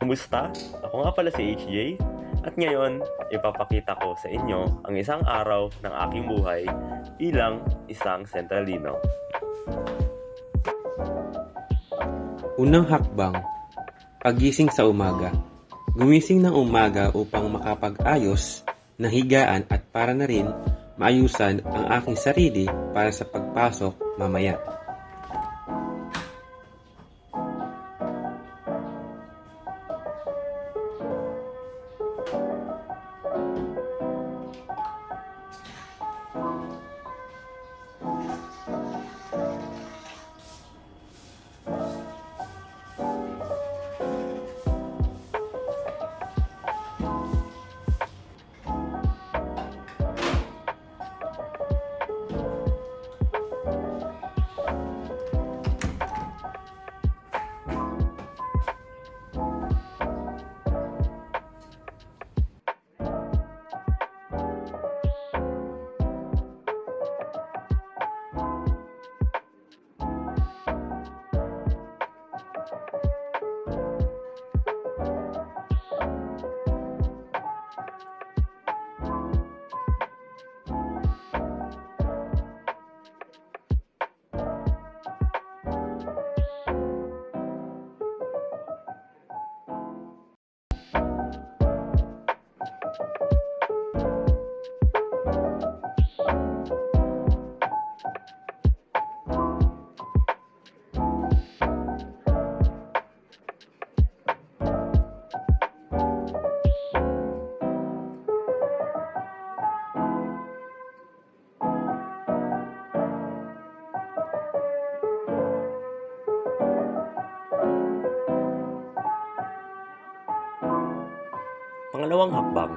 Kumusta? Ako nga pala si HJ at ngayon ipapakita ko sa inyo ang isang araw ng aking buhay bilang isang sentralino. Unang hakbang, pagising sa umaga. Gumising ng umaga upang makapag-ayos ng higaan at para na rin maayusan ang aking sarili para sa pagpasok mamaya. Pangalawang hakbang,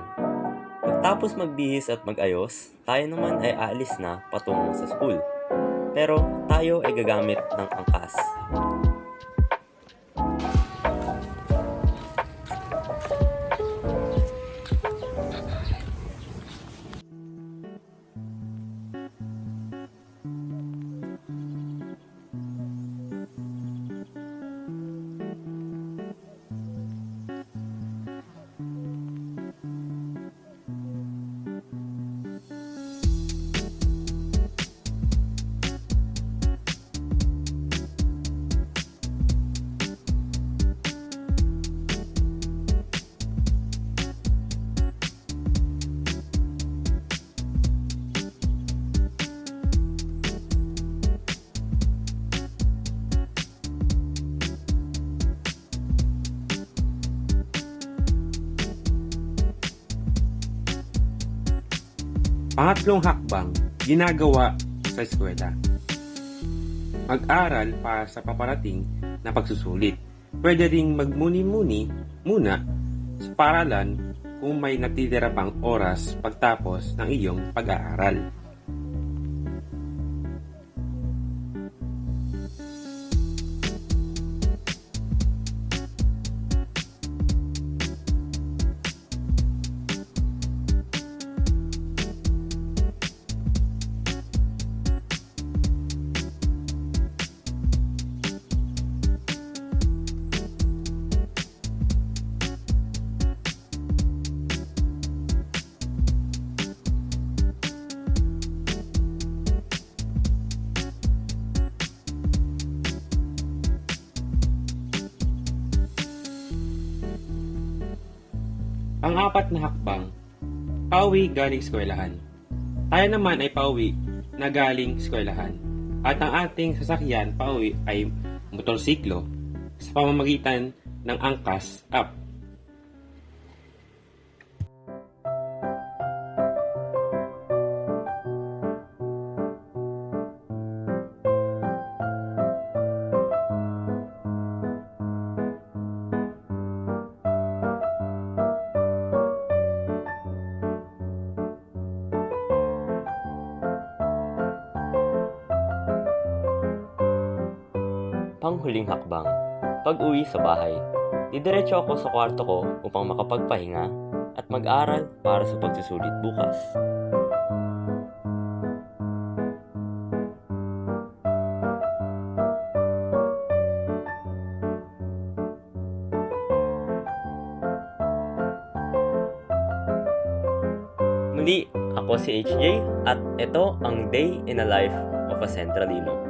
pagtapos magbihis at mag-ayos, tayo naman ay aalis na patungo sa school. Pero tayo ay gagamit ng angkas. Pangatlong hakbang, ginagawa sa eskwela. Mag-aral para sa paparating na pagsusulit. Pwede ring magmuni-muni muna sa paralan kung may natitira pang oras pagtapos ng iyong pag-aaral. Pang-apat na hakbang, pauwi galing eskwelahan. Tayo naman ay pauwi na galing eskwelahan. At ang ating sasakyan pauwi ay motorsiklo sa pamamagitan ng angkas up. Panghuling hakbang, pag-uwi sa bahay. Didiretso ako sa kwarto ko upang makapagpahinga at mag-aral para sa pagsusulit bukas. muli, ako si HJ at ito ang Day in a Life of a Centralino.